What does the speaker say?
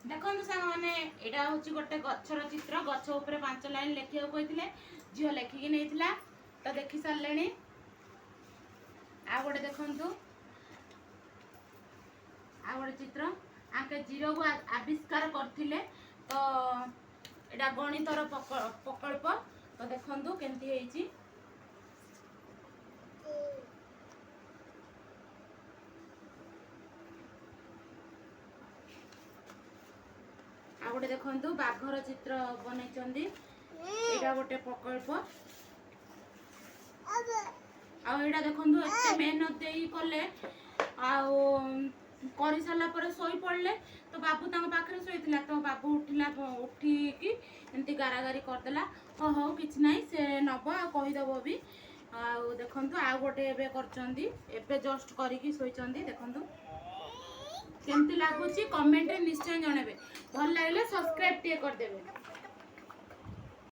देखो सांग मैंने यहाँ हूँ गोटे गचर चित्र गच उपर 5 लाइन लिखा कहते झील लिखिकी नहीं तो देखी सारे आ गोटे देखु आ गोटे चित्र आके जीरो को आविष्कार करथिले तो एटा गणितर प्रकल्प तो देखु केमती होईची आ गोटे देखु बाघर चित्र बनई यहाँ गोटे प्रकल्प आईटा देखु एत मेहनत कले कर सारा पर शोई पड़े तो बाबू पाखे शोला तो बाबू उठिला उठिकी एमती गारागारी करदेला हाँ हूँ कि ना से नब आदब भी देखु आ गोटे कर जस्ट करके शोचंदी देखु केमती लगुच कमेंट निश्चय जनइबे भल लगे सब्सक्राइब टे करदेवे।